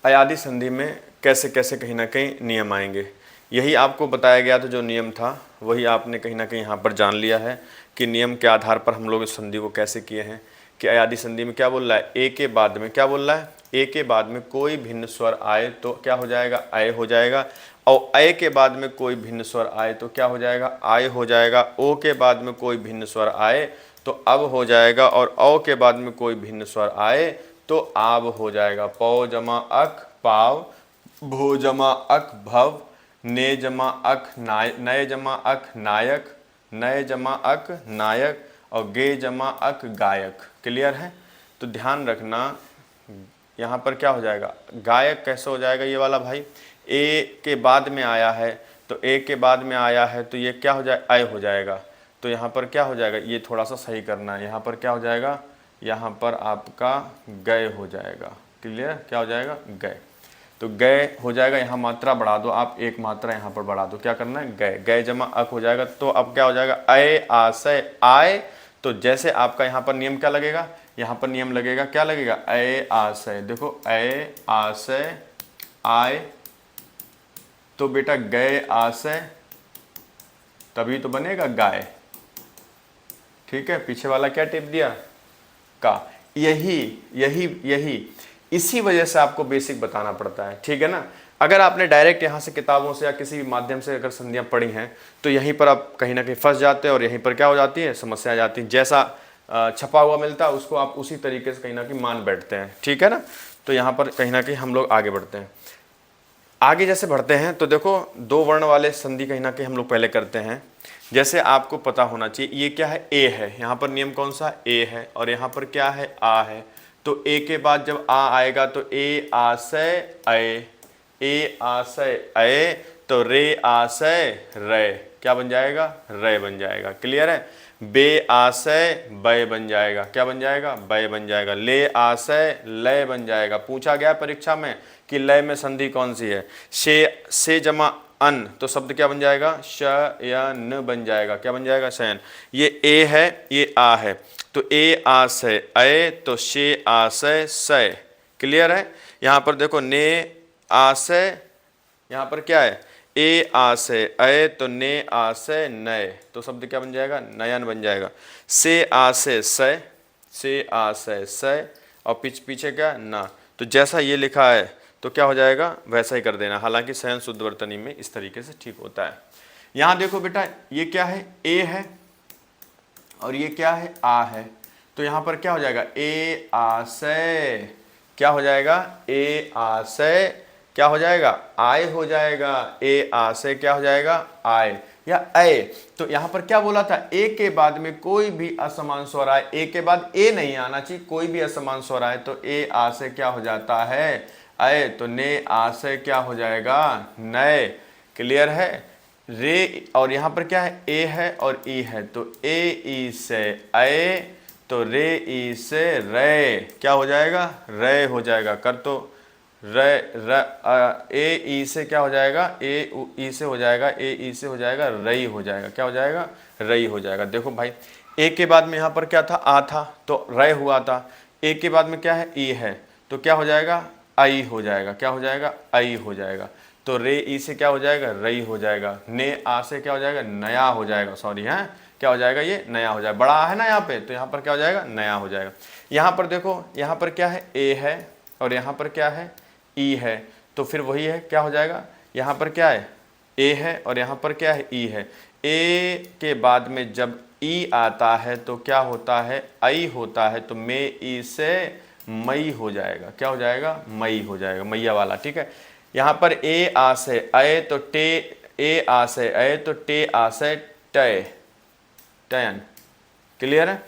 अयादि संधि में कैसे कैसे कहीं ना कहीं नियम आएंगे। यही आपको बताया गया था, जो नियम था वही आपने कहीं ना कहीं यहाँ पर जान लिया है कि नियम के आधार पर हम लोग इस संधि को कैसे किए हैं। कि अयादि संधि में क्या बोल रहा है, ए के बाद में क्या बोल रहा है, ए के बाद में कोई भिन्न स्वर आए तो क्या हो जाएगा अय हो जाएगा, और अय के बाद में कोई भिन्न स्वर आए तो क्या हो जाएगा आय हो जाएगा, ओ के बाद में कोई भिन्न स्वर आए तो अब हो जाएगा, और औ के बाद में कोई भिन्न स्वर आए तो आब हो जाएगा। पौ जमा अक पाव, भो जमा अक भव, ने जमा अक नाय, नय जमा अक नायक, नय जमा अक नायक, और गे जमा अक गायक। क्लियर है। तो ध्यान रखना यहाँ पर क्या हो जाएगा, गायक कैसे हो जाएगा ये वाला भाई, ए के बाद में आया है, तो ए के बाद में आया है तो ये क्या हो जाए अय हो जाएगा, तो यहाँ पर क्या हो जाएगा, ये थोड़ा सा सही करना है, यहाँ पर क्या हो जाएगा, यहाँ पर आपका गए हो जाएगा। क्लियर, क्या हो जाएगा गए, तो गए हो जाएगा, यहाँ मात्रा बढ़ा दो आप, एक मात्रा यहाँ पर बढ़ा दो, क्या करना है गए, गए जमा अक हो जाएगा, तो अब क्या हो जाएगा अय आशय आय, तो जैसे आपका यहाँ पर नियम क्या लगेगा, यहाँ पर नियम लगेगा क्या लगेगा अय आशय, देखो अय आशय आय, तो बेटा गए आशय तभी तो बनेगा गाय। ठीक है, पीछे वाला क्या टिप दिया का, यही यही यही इसी वजह से आपको बेसिक बताना पड़ता है। ठीक है ना, अगर आपने डायरेक्ट यहाँ से किताबों से या किसी भी माध्यम से अगर संधियाँ पढ़ी हैं तो यहीं पर आप कहीं ना कहीं फंस जाते हैं और यहीं पर क्या हो जाती है समस्या आ जाती है, जैसा छपा हुआ मिलता है उसको आप उसी तरीके से कहीं ना कहीं मान बैठते हैं। ठीक है ना, तो यहाँ पर कहीं ना कहीं हम लोग आगे बढ़ते हैं। आगे जैसे बढ़ते हैं तो देखो दो वर्ण वाले संधि कहीं ना कहीं हम लोग पहले करते हैं। जैसे आपको पता होना चाहिए ये क्या है ए है, यहाँ पर नियम कौन सा ए है, और यहाँ पर क्या है आ है, तो ए के बाद जब आ आएगा तो ए आशय अय, ए आशय अय, तो रे आशय रे, क्या बन जाएगा रे बन जाएगा। क्लियर है, बे आशय बय बन जाएगा, क्या बन जाएगा बय बन जाएगा, ले आशय लय बन जाएगा। पूछा गया परीक्षा में कि लय में संधि कौन सी है, से जमा अन, तो शब्द क्या बन जाएगा शयन बन जाएगा, क्या बन जाएगा शयन। ये ए है ये आ है, तो ए आशय अय, तो शे आशय सय। क्लियर है, यहाँ पर देखो ने आशय, यहाँ पर क्या है ए आशय अय, तो ने आशय नय, तो शब्द क्या बन जाएगा नयन बन जाएगा। से आशय सय, से आशय सय, और पीछे क्या ना, तो जैसा ये लिखा है तो क्या हो जाएगा वैसा ही कर देना, हालांकि शयन शुद्ध वर्तनी में इस तरीके से ठीक होता है। यहाँ देखो बेटा ये क्या है ए है और ये क्या है आ है, तो यहाँ पर क्या हो जाएगा ए आशय, क्या हो जाएगा ए आशय, क्या हो जाएगा आय हो जाएगा, ए आशय क्या हो जाएगा आय या अय। तो यहाँ पर क्या बोला था, ए के बाद में कोई भी असमान स्वर आए, ए के बाद ए नहीं आना चाहिए, कोई भी असमान स्वर आए तो ए आशय क्या हो जाता है अय, तो ने आशय क्या हो जाएगा नय। क्लियर है, रे और यहाँ पर क्या है ए है और ई है, तो ए ई से अय, तो रे ई से रे, क्या हो जाएगा रे हो जाएगा। कर तो ए ई से क्या हो जाएगा, ए ई से हो जाएगा, ए ई से हो जाएगा, रई हो जाएगा। क्या हो जाएगा, रई हो जाएगा। देखो भाई ए के बाद में यहाँ पर क्या था, आ था तो रय हुआ था। ए के बाद में क्या है, ई है, तो क्या हो जाएगा, आई हो जाएगा। क्या हो जाएगा, आई हो जाएगा। तो रे ई से क्या हो जाएगा, रई हो जाएगा। ने आ से क्या हो जाएगा, नया हो जाएगा। सॉरी है, क्या हो जाएगा, ये नया हो जाएगा। बड़ा आ है ना यहाँ पे, तो यहाँ पर क्या हो जाएगा, नया हो जाएगा। यहाँ पर देखो, यहाँ पर क्या है, ए है और यहाँ पर क्या है, ई है, तो फिर वही है, क्या हो जाएगा, यहाँ पर क्या है, ए है और यहाँ पर क्या है, ई है। ए के बाद में जब ई आता है तो क्या होता है, आई होता है, तो मे ई से मई हो जाएगा। क्या हो जाएगा, मई हो जाएगा, मैया वाला। ठीक है, यहाँ पर ए आ से अय तो टे, ए आ से अय तो टे आ से टय, टयन। क्लियर है।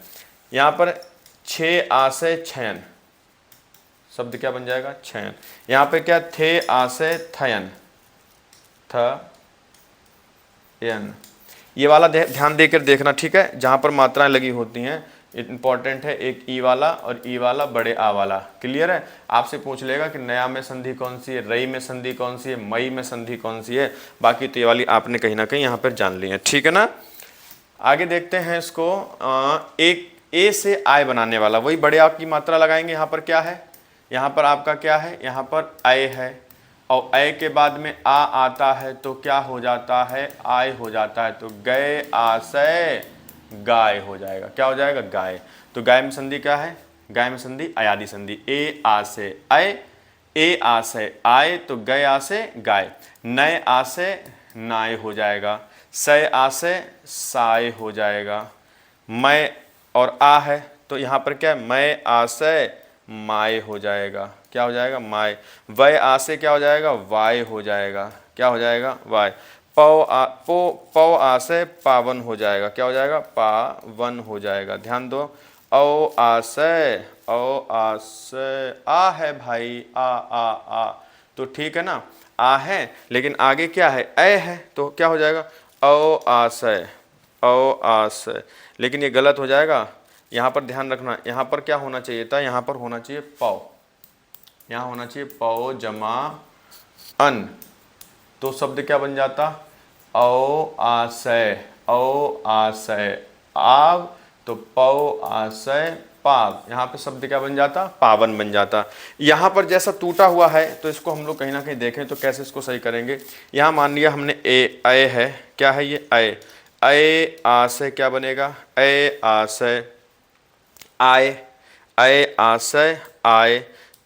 यहाँ पर छे आ से छयन, शब्द क्या बन जाएगा, छयन। यहाँ पे क्या, थे आ से थयन, थ यन। ये वाला ध्यान देकर देखना, ठीक है, जहाँ पर मात्राएं लगी होती हैं इंपॉर्टेंट है, एक ई वाला और ई वाला, बड़े आ वाला। क्लियर है। आपसे पूछ लेगा कि नया में संधि कौन सी है, रई में संधि कौन सी है, मई में संधि कौन सी है। बाकी तो ये वाली आपने कहीं ना कहीं यहाँ पर जान ली है। ठीक है ना। आगे देखते हैं इसको, एक ए से आय बनाने वाला, वही बड़े आ की मात्रा लगाएंगे। यहाँ पर क्या है, यहाँ पर आपका क्या है, यहाँ पर अय है और अय के बाद में आ आता है तो क्या हो जाता है, आय हो जाता है। तो गए आशय गाय हो जाएगा। क्या हो जाएगा, गाय। तो गाय में संधि क्या है, गाय में संधि अयादि संधि। ए आ से अय, ए आ से आय तो गए आ से गाय। नए आ से नाय हो जाएगा। सय आ से साय हो जाएगा। मैं और आ है तो यहाँ पर क्या है, मैं आ से माय हो जाएगा। क्या हो जाएगा, माय। वय आ से क्या हो जाएगा, वाय हो जाएगा। क्या हो जाएगा, वाय। पौ आ से पावन हो जाएगा। क्या हो जाएगा, पावन हो जाएगा। ध्यान दो, औ आ से, आ है भाई, आ तो ठीक है ना, आ है, लेकिन आगे क्या है, ए है, तो क्या हो जाएगा, औ आ से, लेकिन ये गलत हो जाएगा। यहाँ पर ध्यान रखना, यहाँ पर क्या होना चाहिए था, यहाँ पर होना चाहिए पौ, यहाँ होना चाहिए पौ जमा अन, तो शब्द क्या बन जाता, औ आशय, आव, तो पौ आशय पाव। यहाँ पे शब्द क्या बन जाता, पावन बन जाता। यहाँ पर जैसा टूटा हुआ है तो इसको हम लोग कहीं ना कहीं देखें तो कैसे इसको सही करेंगे। यहाँ मान लिया हमने ए, अय है, क्या है ये, अय, अय आशय क्या बनेगा, अय आशय आय, अय आशय आय,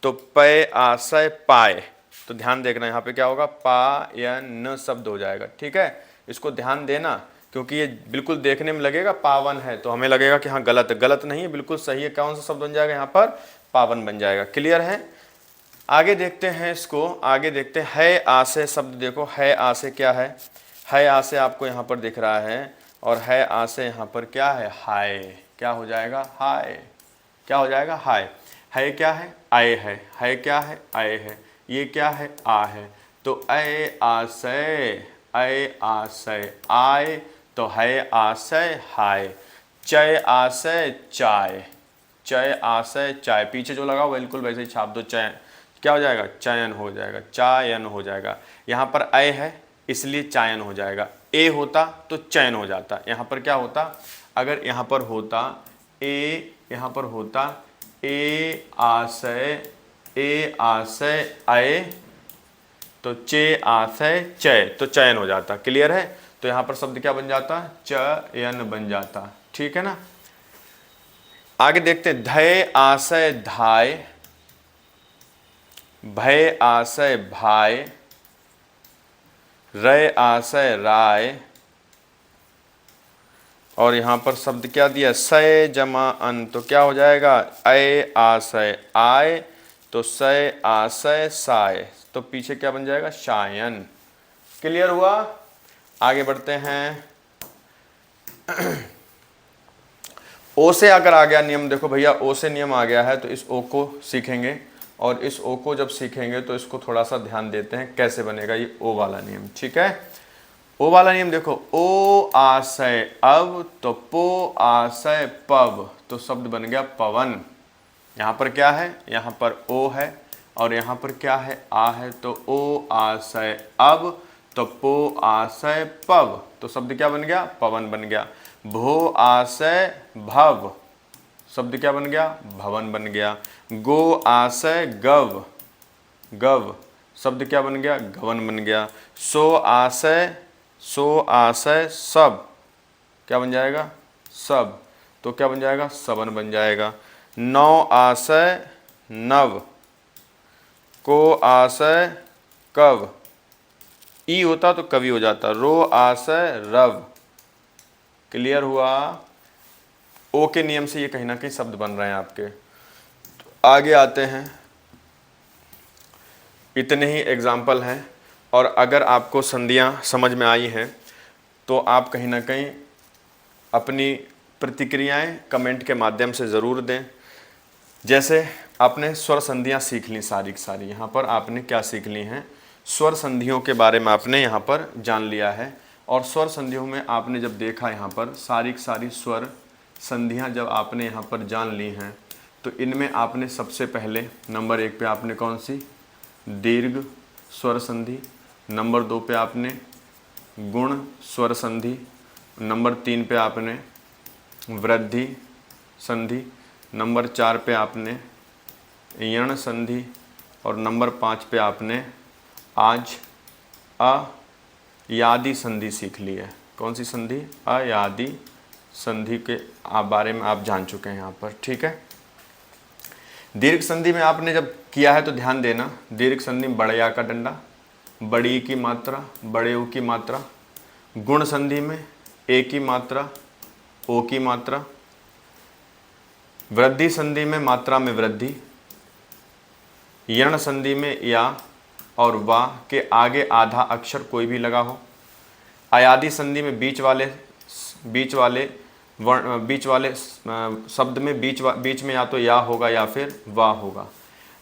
तो पय आशय पाए। तो ध्यान देखना, यहाँ पे क्या होगा, पायन शब्द हो जाएगा। ठीक है, इसको ध्यान देना क्योंकि ये बिल्कुल देखने में लगेगा पावन है तो हमें लगेगा कि हाँ गलत है, गलत नहीं है, बिल्कुल सही है। कौन सा शब्द बन जाएगा, यहाँ पर पावन बन जाएगा। क्लियर है। आगे देखते हैं इसको, आगे देखते हैं, है आशय शब्द देखो, है आशय क्या है आशय आपको यहाँ पर दिख रहा है और है आशय यहाँ पर क्या है, हाय। क्या हो जाएगा, हाय। क्या हो जाएगा, हाय। है क्या है, आय है क्या है, आय है, ये क्या है, आ है, तो अय आशय, आय, तो है आशय हाय। चय आशय चाय, चय आशय चाय, पीछे जो लगा हुआ बिल्कुल वैसे ही छाप दो, चयन। क्या हो जाएगा, चयन हो जाएगा, चायन हो जाएगा। यहाँ पर अय है इसलिए चायन हो जाएगा, ए होता तो चयन हो जाता। यहाँ पर क्या होता, अगर यहाँ पर होता ए, यहाँ पर होता ए आशय अय, तो चे आशय चय, तो चयन हो जाता। क्लियर है। तो यहाँ पर शब्द क्या बन जाता, चयन बन जाता। ठीक है ना। आगे देखते हैं, धय आशय धाय, भय आशय भाय, रय आशय राय, और यहाँ पर शब्द क्या दिया, सय जमा अन, तो क्या हो जाएगा, अय आशय आय, तो सय आशय साय, तो पीछे क्या बन जाएगा, शायन। क्लियर हुआ। आगे बढ़ते हैं। ओ से अगर आ गया नियम, देखो भैया ओ से नियम आ गया है तो इस ओ को सीखेंगे, और इस ओ को जब सीखेंगे तो इसको थोड़ा सा ध्यान देते हैं कैसे बनेगा ये ओ वाला नियम। ठीक है, ओ वाला नियम देखो, ओ आशय अब, तो पो आशय पव, तो शब्द बन गया पवन। यहाँ पर क्या है, यहाँ पर ओ है और यहाँ पर क्या है, आ है, तो ओ आशय अब, तो पो आशय पव, तो शब्द क्या बन गया, पवन बन गया। भो आशय भव, शब्द क्या बन गया, भवन बन गया। गो आशय गव, गव, शब्द क्या बन गया, गवन बन गया। सो आशय सब, क्या बन जाएगा, सब, तो क्या बन जाएगा, सबन बन जाएगा। नौ आशय नव, को आशय कव, ई होता तो कवि हो जाता। रो आशय रव, क्लियर हुआ। ओ के नियम से ये कहीं ना कहीं शब्द बन रहे हैं आपके। तो आगे आते हैं, इतने ही एग्जाम्पल हैं, और अगर आपको संधियां समझ में आई हैं तो आप कहीं ना कहीं अपनी प्रतिक्रियाएं कमेंट के माध्यम से ज़रूर दें। जैसे आपने स्वर संधियां सीख ली सारी की सारी, यहाँ पर आपने क्या सीख ली हैं, स्वर संधियों के बारे में आपने यहाँ पर जान लिया है। और स्वर संधियों में आपने जब देखा यहाँ पर सारी की सारी स्वर संधियां जब आपने यहाँ पर जान ली हैं, तो इनमें आपने सबसे पहले नंबर 1 पे आपने कौन सी, दीर्घ स्वर संधि, नंबर 2 पे आपने गुण स्वर संधि, नंबर 3 पे आपने वृद्धि संधि, नंबर 4 पे आपने यण संधि, और नंबर 5 पे आपने आज अयादि संधि सीख ली है। कौन सी संधि, अयादि संधि के बारे में आप जान चुके हैं यहाँ पर, ठीक है। दीर्घ संधि में आपने जब किया है तो ध्यान देना, दीर्घ संधि में बड़े या का डंडा, बड़ी की मात्रा, बड़े ऊ की मात्रा। गुण संधि में ए की मात्रा, ओ की मात्रा। वृद्धि संधि में मात्रा में वृद्धि। यण संधि में या और वा के आगे आधा अक्षर कोई भी लगा हो। अयादि संधि में बीच वाले शब्द में बीच में या तो या होगा या फिर वा होगा।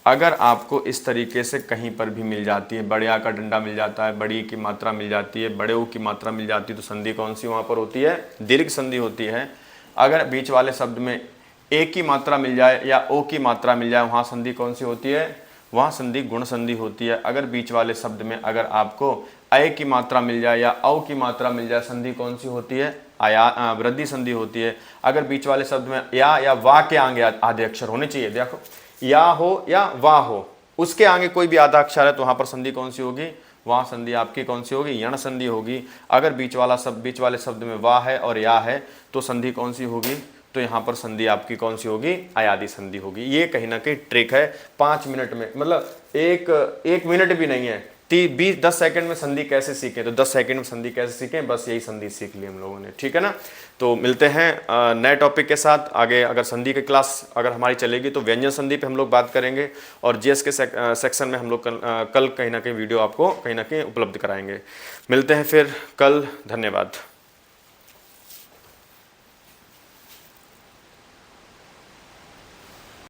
अगर आपको इस तरीके से कहीं पर भी मिल जाती है, बड़े आ का डंडा मिल जाता है, बड़ी की मात्रा मिल जाती है, बड़े ओ की मात्रा मिल जाती है, तो संधि कौन सी वहाँ पर होती है, दीर्घ संधि होती है। अगर बीच वाले शब्द में ए की मात्रा मिल जाए या ओ की मात्रा मिल जाए, वहाँ संधि कौन सी होती है, वहाँ संधि गुण संधि होती है। अगर बीच वाले शब्द में अगर आपको अय की मात्रा मिल जाए या औ की मात्रा मिल जाए, संधि कौन सी होती है, वृद्धि संधि होती है। अगर बीच वाले शब्द में या वा के आगे आधे अक्षर होने चाहिए, देखो या हो या वा हो, उसके आगे कोई भी आधा अक्षर है तो वहाँ पर संधि कौन सी होगी, वहाँ संधि आपकी कौन सी होगी, यण संधि होगी। अगर बीच वाले शब्द में वा है और या है तो संधि कौन सी होगी, तो यहाँ पर संधि आपकी कौन सी होगी, अयादि संधि होगी। ये कहीं ना कहीं ट्रिक है, 5 मिनट में, मतलब एक मिनट भी नहीं है, 10 सेकंड में संधि कैसे सीखें, तो 10 सेकंड में संधि कैसे सीखें, बस यही संधि सीख ली हम लोगों ने, ठीक है ना। तो मिलते हैं नए टॉपिक के साथ आगे। अगर संधि की क्लास अगर हमारी चलेगी तो व्यंजन संधि पे हम लोग बात करेंगे, और जीएस के सेक्शन में हम लोग कल कहीं ना कहीं वीडियो आपको कहीं ना कहीं उपलब्ध कराएंगे। मिलते हैं फिर कल, धन्यवाद।